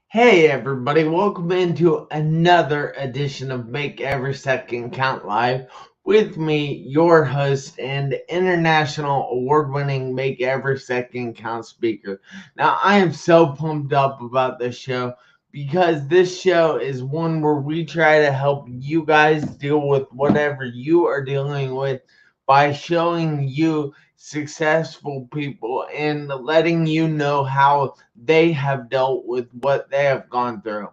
Hey everybody, welcome into another edition of Make Every Second Count Live with me, your host and international award-winning Make Every Second Count speaker. Now, I am so pumped up about this show because this show is one where we try to help you guys deal with whatever you are dealing with by showing you successful people and letting you know how they have dealt with what they have gone through.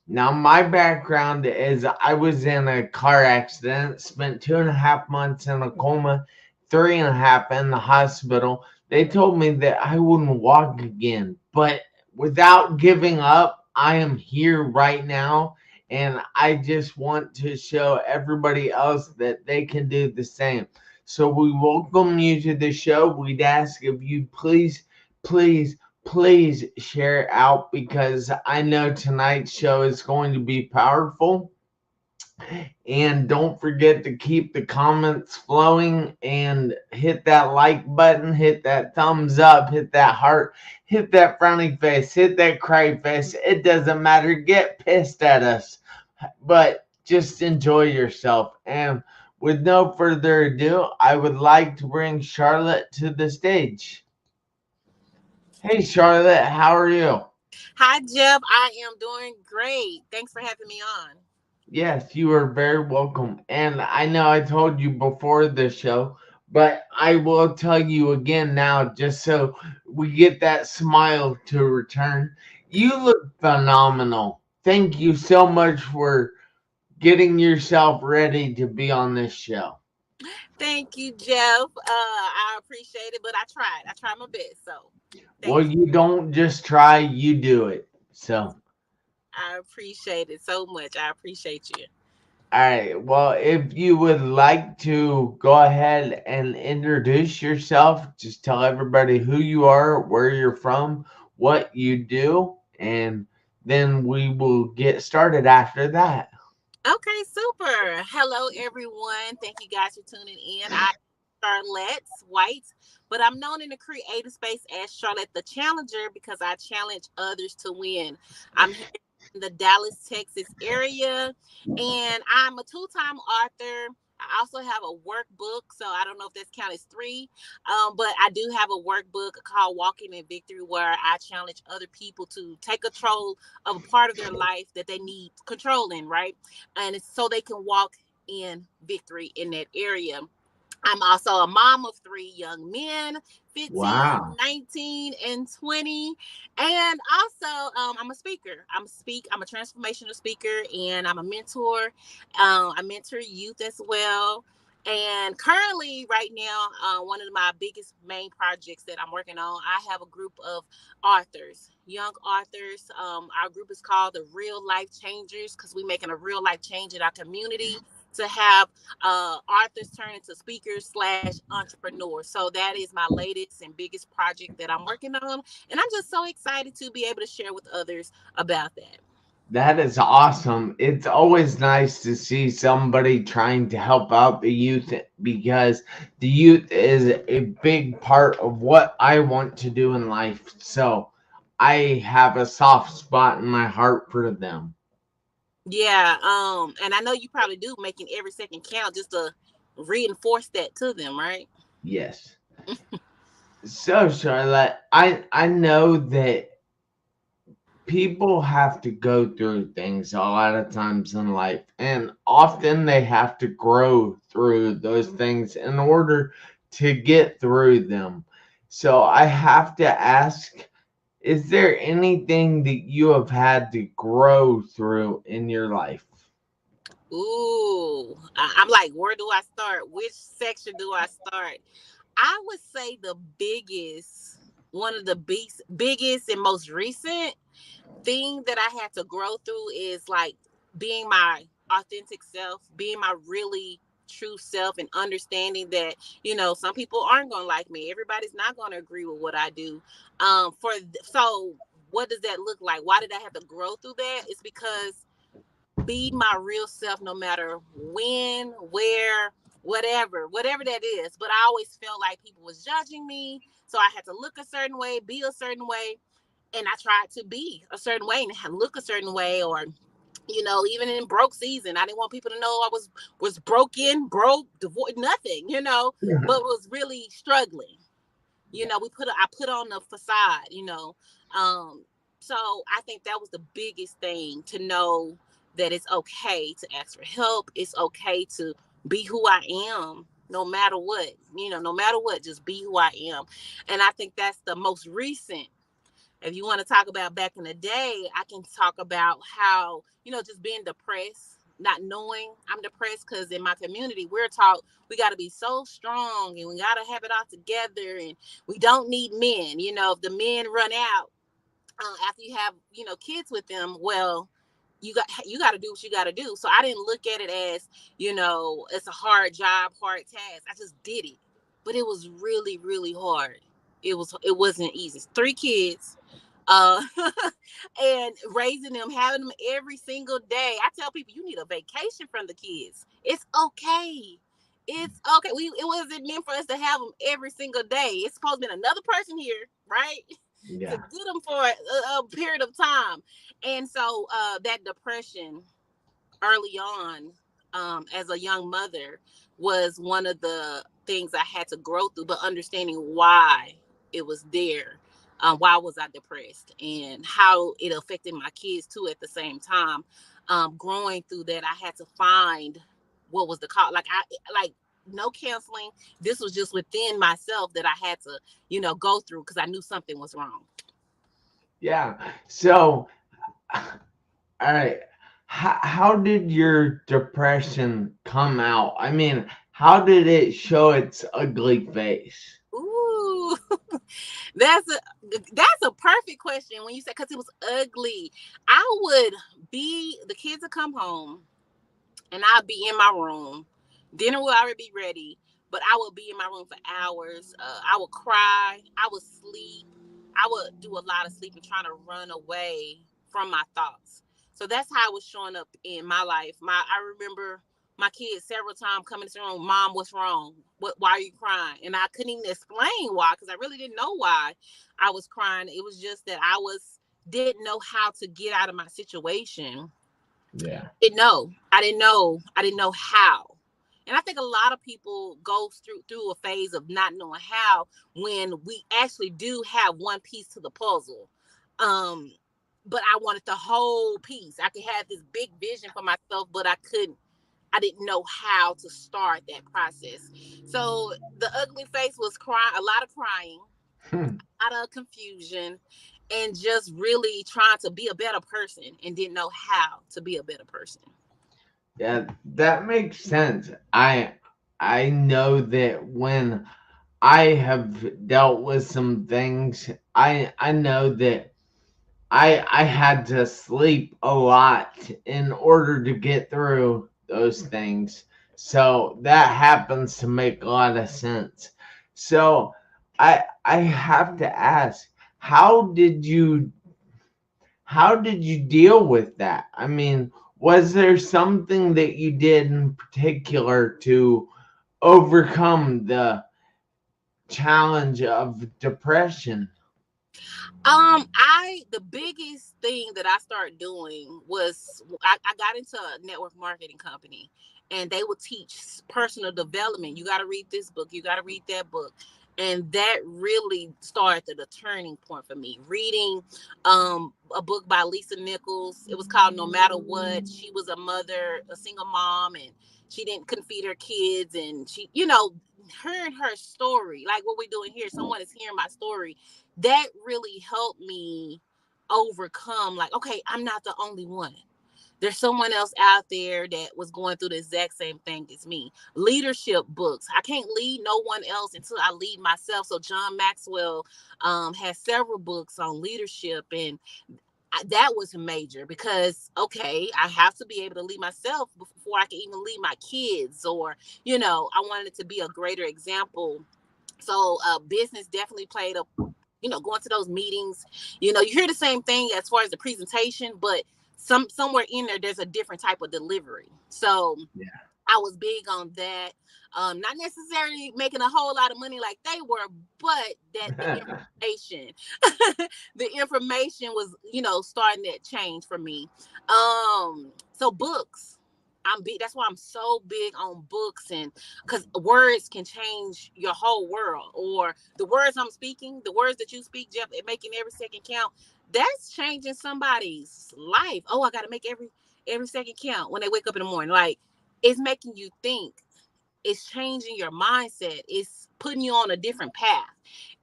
Now, my background is I was in a car accident, spent 2.5 months in a coma, 3.5 in the hospital. They told me that I wouldn't walk again, but without giving up, I am here right now. And I just want to show everybody else that they can do the same. So we welcome you to the show. We'd ask if you please, please share it out because I know tonight's show is going to be powerful. And don't forget to keep the comments flowing and hit that like button, hit that thumbs up, hit that heart, hit that frowny face, hit that cry face. It doesn't matter. Get pissed at us, but just enjoy yourself. And with no further ado, I would like to bring Charlotte to the stage. Hey, Charlotte, how are you? Hi, Jeff. I am doing great. Thanks for having me on. Yes, you are very welcome. And I know I told you before the show, but I will tell you again now just so we get that smile to return. You look phenomenal. Thank you so much for getting yourself ready to be on this show. Thank you, Jeff. I appreciate it, but I tried. I tried my best. So Well, thank you. you don't just try, you do it. So. I appreciate it so much. I appreciate you. All right. Well, if you would like to go ahead and introduce yourself, just tell everybody who you are, where you're from, what you do, and then we will get started after that. Okay, super. Hello, everyone. Thank you guys for tuning in. I'm Charlette White, but I'm known in the creative space as Charlotte the Challenger because I challenge others to win. I'm here in the Dallas, Texas area, and I'm a two-time author. I also have a workbook, so I don't know if that's counted as three, but I do have a workbook called Walking in Victory where I challenge other people to take control of a part of their life that they need control in, right? And it's so they can walk in victory in that area. I'm also a mom of three young men, 15, Wow. 19, and 20. And also, I'm a speaker. I'm a transformational speaker, and I'm a mentor. I mentor youth as well. And currently, right now, one of my biggest main projects that I'm working on, I have a group of authors, young authors. Our group is called the Real Life Changers because we're making a real life change in our community to have authors turn into speakers slash entrepreneurs. So that is my latest and biggest project that I'm working on. And I'm just so excited to be able to share with others about that. That is awesome. It's always nice to see somebody trying to help out the youth because the youth is a big part of what I want to do in life. So I have a soft spot in my heart for them. Yeah. And I know you probably do making every second count just to reinforce that to them, right? Yes. So, Charlotte, I know that people have to go through things a lot of times in life, and often they have to grow through those things in order to get through them. So, I have to ask, is there anything that you have had to grow through in your life? Ooh, I'm like, where do I start? Which section do I start? I would say the one of the biggest and most recent thing that I had to grow through is like being my authentic self, being my really true self, and understanding that some people aren't going to like me. Everybody's not going to agree with what I do. So what does that look like? Why did I have to grow through that? It's because be my real self no matter when, where, whatever that is. But I always felt like people was judging me, so I had to look a certain way, be a certain way. and I tried to be a certain way and look a certain way, or even in broke season, I didn't want people to know I was broke, divorced, nothing, but was really struggling. I put on the facade, Um, so I think that was the biggest thing, to know that it's okay to ask for help. It's okay to be who I am, no matter what, no matter what, just be who I am. And I think that's the most recent. If you want to talk about back in the day, I can talk about how, just being depressed, not knowing I'm depressed, because in my community, we're taught we got to be so strong and we got to have it all together, and we don't need men. If the men run out after you have, kids with them, well, you got to do what you got to do. So I didn't look at it as, it's a hard job, hard task. I just did it. But it was really, really hard. It wasn't easy. 3 kids, uh and raising them, having them every single day. I tell people, you need a vacation from the kids. It's okay. It's okay. It wasn't meant for us to have them every single day. It's supposed to be another person here, right? To Yeah. get them for a period of time. And so that depression early on, as a young mother, was one of the things I had to grow through, but understanding why it was there. Why was I depressed, and how it affected my kids too at the same time. Growing through that, I had to find what was the cause. Like no counseling. This was just within myself that I had to, go through, because I knew something was wrong. Yeah. So, all right. How did your depression come out? I mean, how did it show its ugly face? Ooh, that's a perfect question when you say, because it was ugly. I would be the kids would come home, and I'd be in my room. Dinner would already be ready, but I would be in my room for hours. I would cry. I would sleep. I would do a lot of sleeping, trying to run away from my thoughts. So that's how it was showing up in my life. I remember my kids several times coming to the room. Mom, what's wrong? Why are you crying? And I couldn't even explain why, because I really didn't know why I was crying. It was just that didn't know how to get out of my situation. Yeah. I didn't know how. And I think a lot of people go through a phase of not knowing how, when we actually do have one piece to the puzzle. Um, but I wanted the whole piece. I could have this big vision for myself, but I didn't know how to start that process. So the ugly face was crying, a lot of crying, a lot of confusion, and just really trying to be a better person, and didn't know how to be a better person. Yeah, that makes sense. I know that when I have dealt with some things, I know that I had to sleep a lot in order to get through those things. So that happens to make a lot of sense. So I have to ask, how did you deal with that? I mean, was there something that you did in particular to overcome the challenge of depression? The biggest thing that I started doing was, I got into a network marketing company, and they would teach personal development. You got to read this book, you got to read that book. And that really started the turning point for me. Reading a book by Lisa Nichols. It was called No Matter What. She was a mother, a single mom, and she couldn't feed her kids. And she, hearing her story, like what we're doing here, someone is hearing my story, that really helped me overcome, like, okay, I'm not the only one. There's someone else out there that was going through the exact same thing as me. Leadership books. I can't lead no one else until I lead myself. So John Maxwell has several books on leadership, and that was major, because okay, I have to be able to lead myself before I can even lead my kids, or I wanted it to be a greater example. So business definitely played a, going to those meetings, you hear the same thing as far as the presentation, but somewhere in there's a different type of delivery. So Yeah. I was big on that. Not necessarily making a whole lot of money like they were, but that the information, the information was, starting that change for me. So books. I'm big. That's why I'm so big on books, and because words can change your whole world. Or the words I'm speaking, the words that you speak, Jeff, and making every second count. That's changing somebody's life. Oh, I got to make every second count when they wake up in the morning. Like, it's making you think. It's changing your mindset. It's putting you on a different path.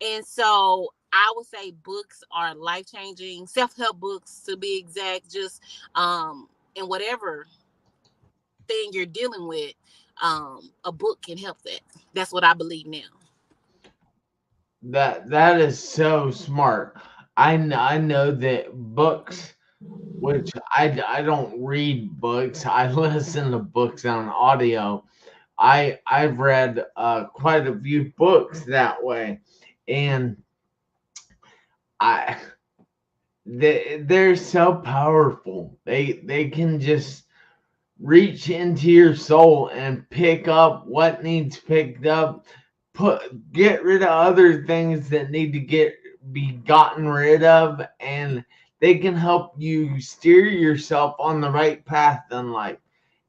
And so I would say books are life changing. Self help books, to be exact. Just and whatever thing you're dealing with, a book can help that. That's what I believe now. That is so smart. I know that books, which I don't read books. I listen to books on audio. I've read quite a few books that way, and I they're so powerful. They can just reach into your soul and pick up what needs picked up, get rid of other things that need to be gotten rid of, and they can help you steer yourself on the right path in life.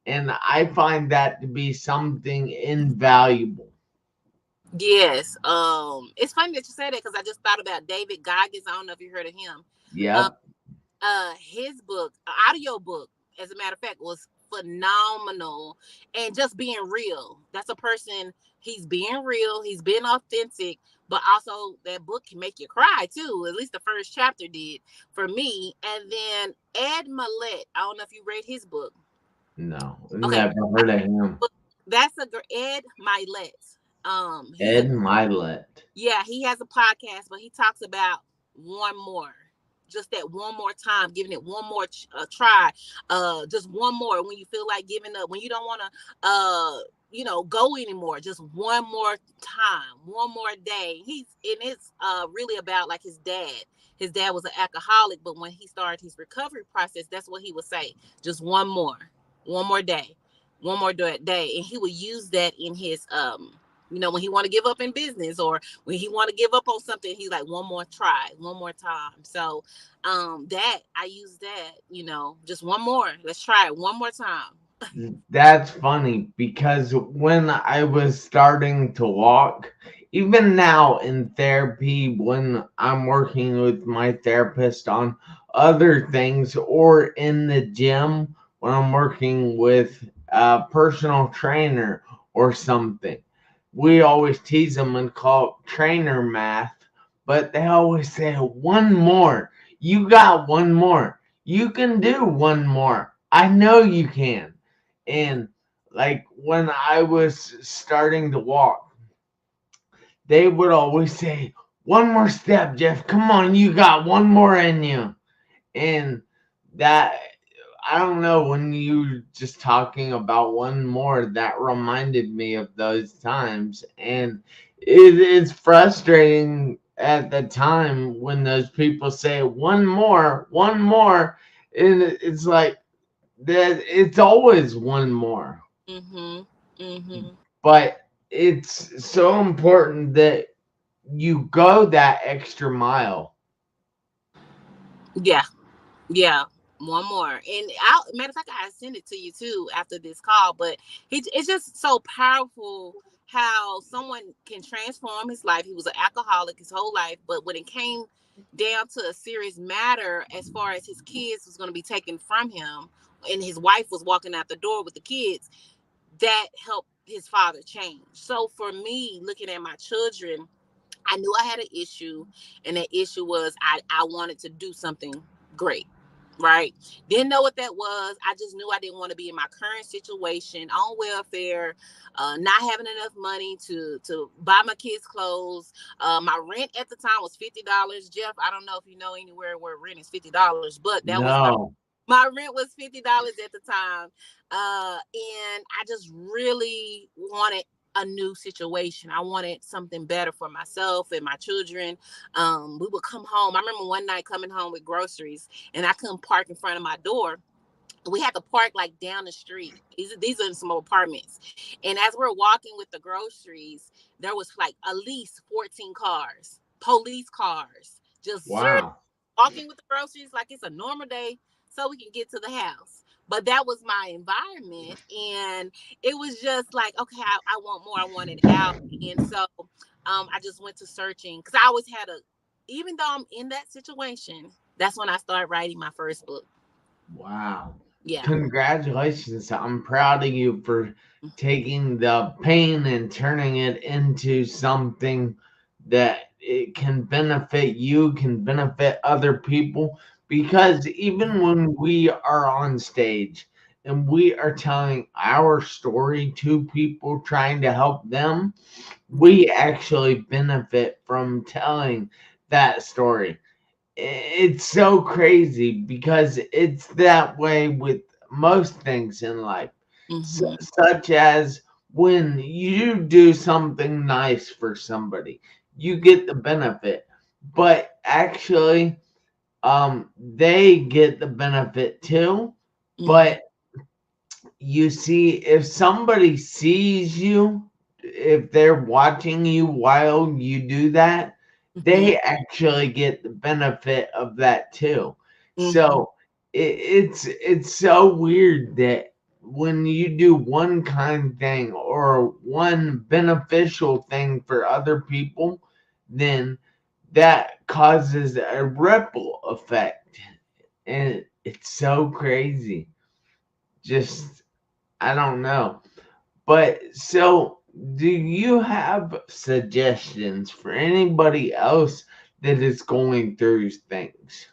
And I find that to be something invaluable. Yes. It's funny that you say that because I just thought about David Goggins. I don't know if you heard of him. Uh, Yep. his book, audio book, as a matter of fact, was phenomenal. And just being real. That's a person. He's being real. He's being authentic. But also, that book can make you cry too. At least the first chapter did for me. And then Ed Millett. I don't know if you read his book. No, Okay, never heard of him. that's Ed Milet. He's a Ed Milet. Yeah, he has a podcast, but he talks about one more, just that one more time, giving it one more try, just one more when you feel like giving up, when you don't want to, go anymore, just one more time, one more day. It's really about like his dad. His dad was an alcoholic, but when he started his recovery process, that's what he would say: just one more day, one more day, and he would use that in his when he want to give up in business, or when he want to give up on something, he's like, one more try, one more time. So that I use that, just one more, let's try it one more time. That's funny because when I was starting to walk, even now in therapy, when I'm working with my therapist on other things, or in the gym when I'm working with a personal trainer or something, we always tease them and call it trainer math, but they always say, one more. You got one more. You can do one more. I know you can. And like when I was starting to walk, they would always say, one more step, Jeff. Come on, you got one more in you. And that, I don't know, when you were just talking about one more, that reminded me of those times. And it's frustrating at the time when those people say, one more, one more. And it's like, that it's always one more. Mm-hmm. Mm-hmm. But it's so important that you go that extra mile. Yeah. Yeah, one more. And matter of fact, I send it to you too after this call. But it's just so powerful how someone can transform his life. He was an alcoholic his whole life, but when it came down to a serious matter, as far as his kids was going to be taken from him, and his wife was walking out the door with the kids, that helped his father change. So for me, looking at my children, I knew I had an issue, and that issue was I wanted to do something great. Right. Didn't know what that was. I just knew I didn't want to be in my current situation on welfare, not having enough money to buy my kids clothes. My rent at the time was $50. Jeff, I don't know if you know anywhere where rent is $50, but that was No. my rent was $50 at the time. And I just really wanted a new situation. I wanted something better for myself and my children. We would come home. I remember one night coming home with groceries, and I couldn't park in front of my door. We had to park like down the street. These are some apartments. And as we're walking with the groceries, there was like at least 14 cars, police cars, just Wow. walking with the groceries like it's a normal day so we can get to the house. But that was my environment. And it was just like, okay, I want more. I want it out. And so I just went to searching because I always had even though I'm in that situation, that's when I started writing my first book. Wow. Yeah. Congratulations. I'm proud of you for taking the pain and turning it into something that it can benefit you, can benefit other people. Because even when we are on stage and we are telling our story to people, trying to help them, we actually benefit from telling that story. It's so crazy because it's that way with most things in life, Mm-hmm. such as when you do something nice for somebody, you get the benefit, but actually, they get the benefit too. Mm-hmm. But you see, if somebody sees you, if they're watching you while you do that, Mm-hmm. they actually get the benefit of that too. Mm-hmm. So it's so weird that when you do one kind thing or one beneficial thing for other people, then that causes a ripple effect, and it's so crazy. Just I don't know. But so, do you have suggestions for anybody else that is going through things?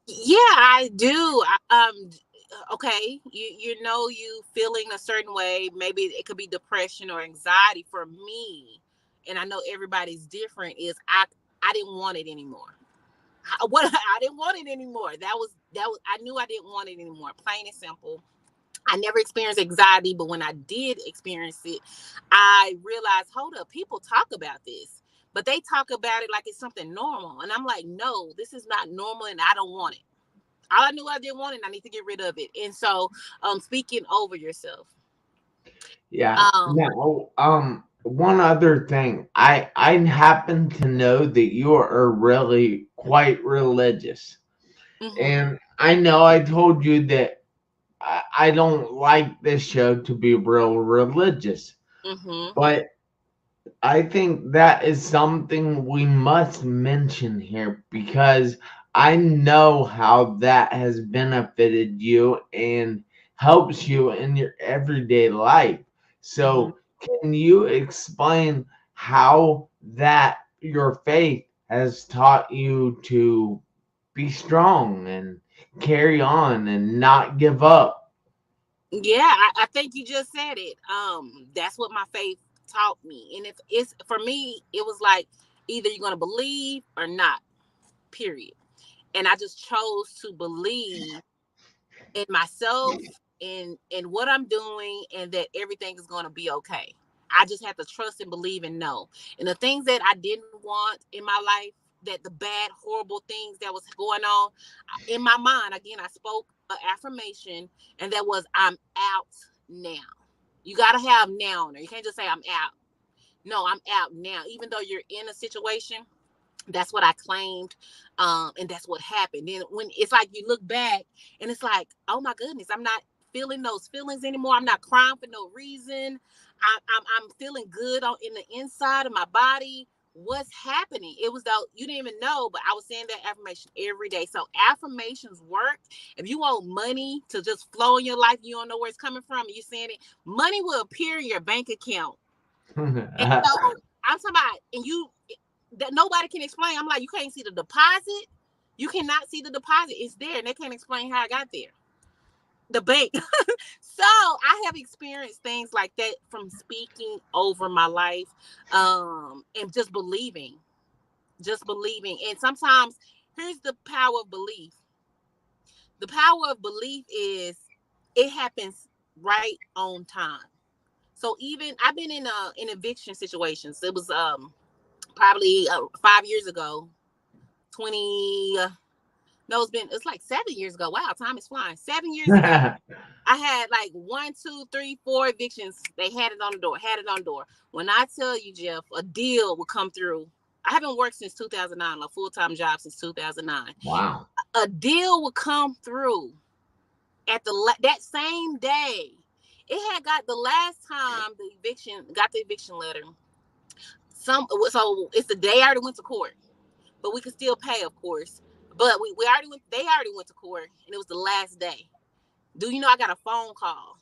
Yeah, I do. Okay, you know you feeling a certain way. Maybe it could be depression or anxiety. For me, and I know everybody's different. Is I didn't want it anymore. What I didn't want it anymore. That was I knew I didn't want it anymore. Plain and simple. I never experienced anxiety, but when I did experience it, I realized, hold up, people talk about this, but they talk about it like it's something normal. And I'm like, no, this is not normal and I don't want it. All I knew I didn't want it, and I need to get rid of it. And so, speaking over yourself. Yeah. Um, Now, one other thing, I happen to know that you are really quite religious, mm-hmm, and I know I told you that I don't like this show to be real religious, mm-hmm, but I think that is something we must mention here because I know how that has benefited you and helps you in your everyday life. mm-hmm. So, can you explain how that your faith has taught you to be strong and carry on and not give up? Yeah, I think you just said it. That's what my faith taught me. And if it's for me, it was like either you're gonna believe or not, period. And I just chose to believe in myself and what I'm doing and that everything is going to be okay. I just have to trust and believe and know. And the things that I didn't want in my life, that the bad, horrible things that was going on in my mind, again, I spoke an affirmation, and that was, I'm out now. You got to have now. You can't just say I'm out. No, I'm out now. Even though you're in a situation, that's what I claimed, and that's what happened. Then when it's like you look back and it's like, oh my goodness, I'm not feeling those feelings anymore. I'm not crying for no reason. I'm feeling good on in the inside of my body. What's happening? It was though you didn't even know, but I was saying that affirmation every day. So affirmations work. If you want money to just flow in your life, you don't know where it's coming from, and you saying it, money will appear in your bank account. And so I'm talking about, and you that nobody can explain. I'm like, you can't see the deposit. You cannot see the deposit. It's there, and they can't explain how I got there. The bank. So I have experienced things like that from speaking over my life, and just believing. And sometimes here's the power of belief. The power of belief is it happens right on time. So even I've been in eviction situations. It was probably 5 years ago, 20 No, it's like 7 years ago. Wow, time is flying. 7 years ago, I had like 1, 2, 3, 4 evictions. They had it on the door, When I tell you, Jeff, a deal would come through. I haven't worked since 2009, a full-time job since 2009. Wow. A deal would come through at that same day. It had got the last time got the eviction letter. So it's the day I already went to court, but we could still pay, of course. But they already went to court, and it was the last day. Do you know I got a phone call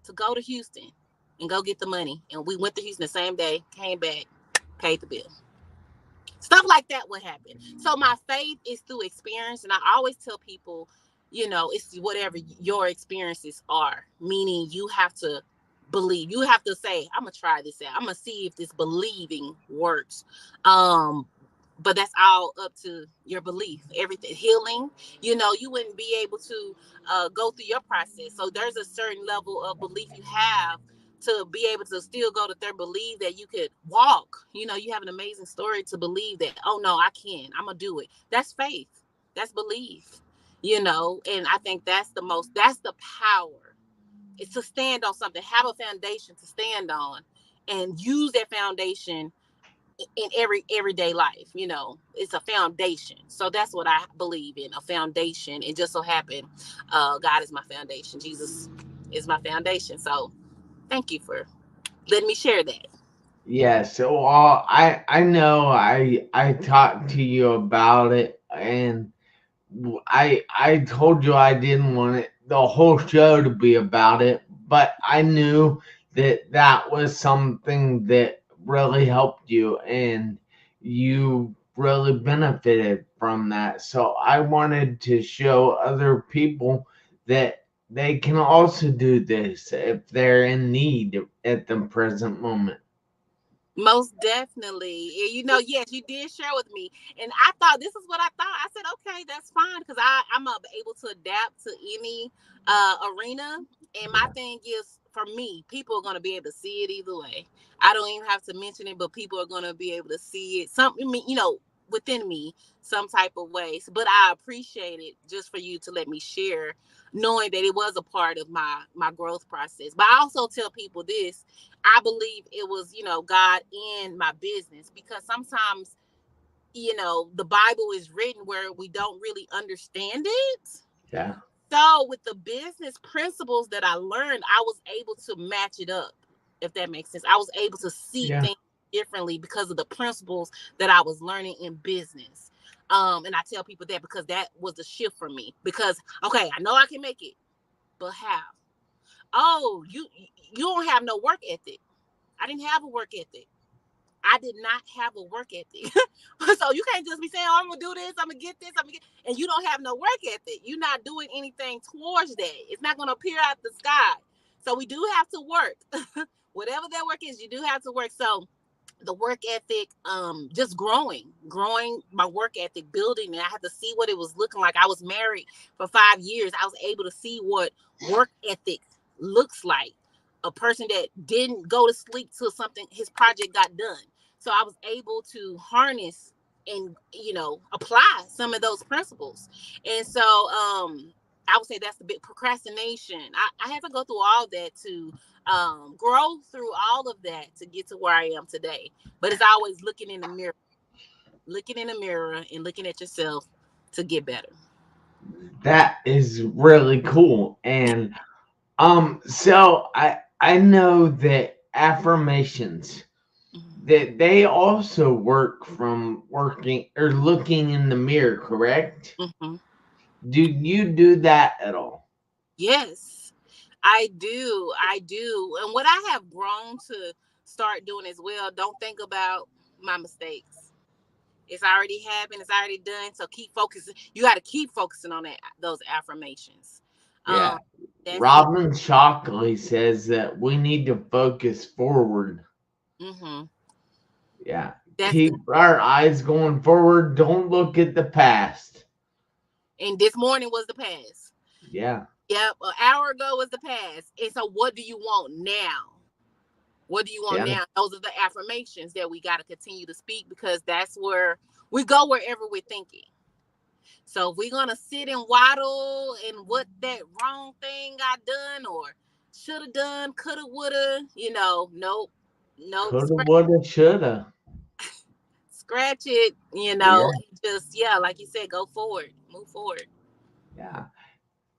to go to Houston and go get the money? And we went to Houston the same day, came back, paid the bill. Stuff like that would happen. So my faith is through experience. And I always tell people, it's whatever your experiences are, meaning you have to believe. You have to say, I'm going to try this out. I'm going to see if this believing works. But that's all up to your belief. Everything, healing, you wouldn't be able to go through your process. So there's a certain level of belief you have to be able to still go to there, believe that you could walk. You have an amazing story to believe that, oh no, I can. I'm going to do it. That's faith. That's belief, and I think that's the power. It's to stand on something, have a foundation to stand on, and use that foundation in everyday life. It's a foundation. So that's what I believe in, a foundation. And just so happened, God is my foundation. Jesus is my foundation. So thank you for letting me share that. Yeah, so I know I talked to you about it, and I told you I didn't want the whole show to be about it, but I knew that was something that really helped you, and you really benefited from that. So I wanted to show other people that they can also do this if they're in need at the present moment. Most definitely. Yes, you did share with me. And I thought, this is what I thought. I said, okay, that's fine. Because I'm able to adapt to any arena. And my thing is, for me, people are going to be able to see it either way. I don't even have to mention it, but people are going to be able to see it. Within me, some type of ways. But I appreciate it just for you to let me share, knowing that it was a part of my growth process. But I also tell people this. I believe it was, God in my business, because sometimes, the Bible is written where we don't really understand it. Yeah. So with the business principles that I learned, I was able to match it up, if that makes sense. I was able to see things differently because of the principles that I was learning in business. And I tell people that because that was a shift for me. Because, okay, I know I can make it, but how? Oh, you don't have no work ethic. I didn't have a work ethic. I did not have a work ethic. So you can't just be saying, oh, I'm going to do this, I'm going to get this, and you don't have no work ethic. You're not doing anything towards that. It's not going to appear out the sky. So we do have to work. Whatever that work is, you do have to work. So the work ethic, just growing my work ethic, building, and I had to see what it was looking like. I was married for 5 years. I was able to see what work ethic looks like. A person that didn't go to sleep till his project got done. So I was able to harness and, apply some of those principles. And so, I would say that's the big procrastination. I had to go through all that to grow through all of that to get to where I am today. But it's always looking in the mirror and looking at yourself to get better. That is really cool. And so I know that affirmations, that they also work from working or looking in the mirror, correct? Mm-hmm. Do you do that at all? Yes, I do. And what I have grown to start doing as well, don't think about my mistakes. It's already happened. It's already done. So keep focusing. You got to keep focusing on those affirmations. Yeah. That's it. Robin Shockley says that we need to focus forward. Mm-hmm. Yeah. That's good. Keep our eyes going forward. Don't look at the past. And this morning was the past. Yeah. Yep. An hour ago was the past. And so what do you want now? What do you want now? Those are the affirmations that we got to continue to speak, because that's where we go, wherever we're thinking. So if we're gonna sit and waddle and what that wrong thing I done or should have done, coulda, woulda, nope, nope. Coulda, woulda, shoulda. Scratch it, Yeah, just yeah, like you said, go forward, move forward. yeah.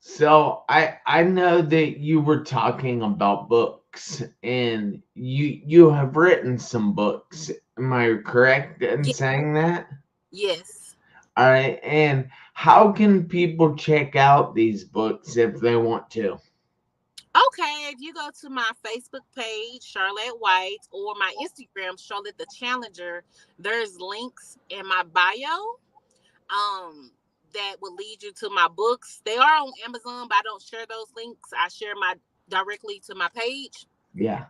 So I know that you were talking about books, and you have written some books. Am I correct in Yeah, saying that? yes. All right. And how can people check out these books if they want to? Okay, if you go to my Facebook page, Charlette White, or my Instagram, Charlotte the Challenger, there's links in my bio. That will lead you to my books. They are on Amazon, but I don't share those links. I share my directly to my page. Yeah.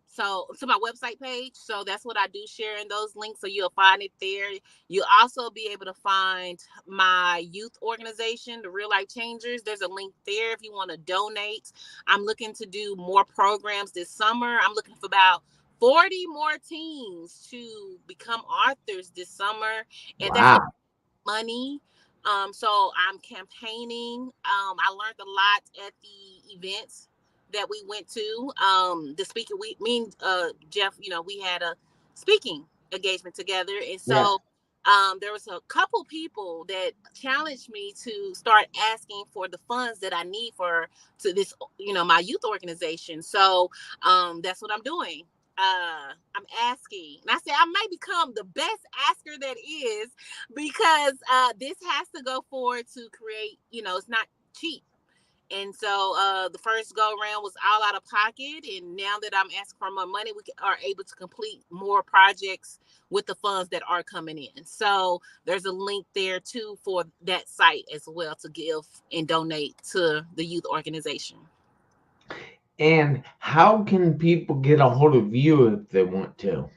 So to my website page. So that's what I do, sharing those links. So you'll find it there. You'll also be able to find my youth organization, the Real Life Changers. There's a link there if you want to donate. I'm looking to do more programs this summer. I'm looking for about 40 more teens to become authors this summer. And that's Wow. going to money. So I'm campaigning. I learned a lot at the events that we went to. The speaker, me and Jeff, we had a speaking engagement together, and Yeah. so there was a couple people that challenged me to start asking for the funds that I need for to this, my youth organization. So that's what I'm doing. I'm asking, and I said I may become the best asker that is, because this has to go forward to create. It's not cheap. And so the first go round was all out of pocket. And now that I'm asking for more money, we are able to complete more projects with the funds that are coming in. So there's a link there too for that site as well to give and donate to the youth organization. And how can people get a hold of you if they want to?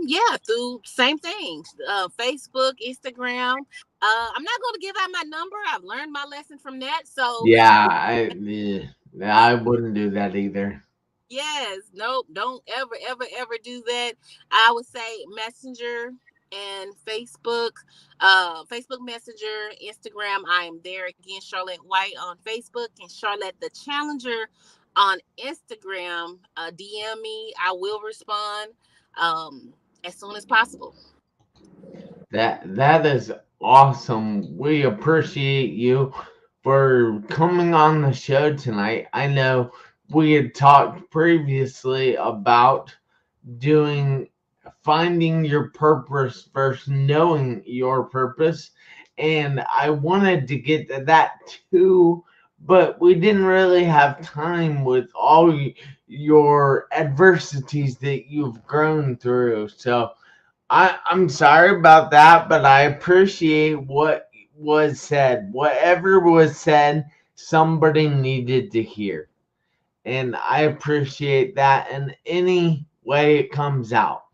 Yeah, through same things, Facebook, Instagram. I'm not going to give out my number. I've learned my lesson from that. So Yeah, I wouldn't do that either. yes, nope, don't ever, ever, ever do that. I would say Messenger and Facebook, Facebook Messenger, Instagram. I am there again, Charlette White on Facebook and Charlette the Challenger on Instagram. DM me, I will respond as soon as possible. That is awesome. We appreciate you for coming on the show tonight. I know we had talked previously about doing finding your purpose versus knowing your purpose, and I wanted to get to that too, but we didn't really have time with all your adversities that you've grown through. So I'm sorry about that, but I appreciate what was said. Whatever was said, somebody needed to hear. And I appreciate that in any way it comes out.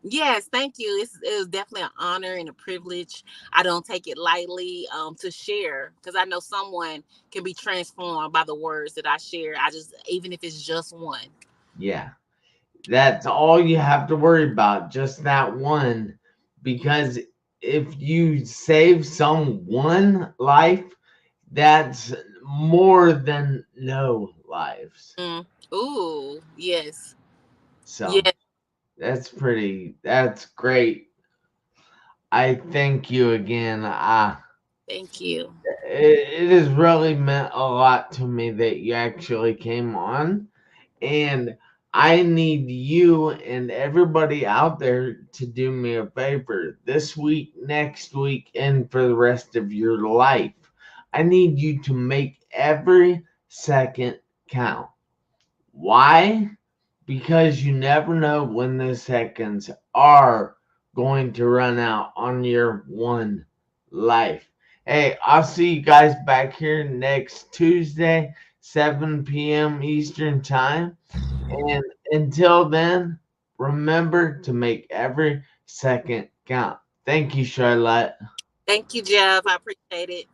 Yes, thank you. It was definitely an honor and a privilege. I don't take it lightly to share, because I know someone can be transformed by the words that I share. I just, even if it's just one. Yeah. That's all you have to worry about, just that one. Because if you save someone life, that's more than no lives. Mm. Ooh, yes. So Yes, that's great. I thank you again. thank you. It has really meant a lot to me that you actually came on. And I need you and everybody out there to do me a favor this week, next week, and for the rest of your life. I need you to make every second count. Why? Because you never know when the seconds are going to run out on your one life. Hey, I'll see you guys back here next Tuesday, 7 p.m. Eastern Time. And until then, remember to make every second count. Thank you, Charlotte. Thank you, Jeff. I appreciate it.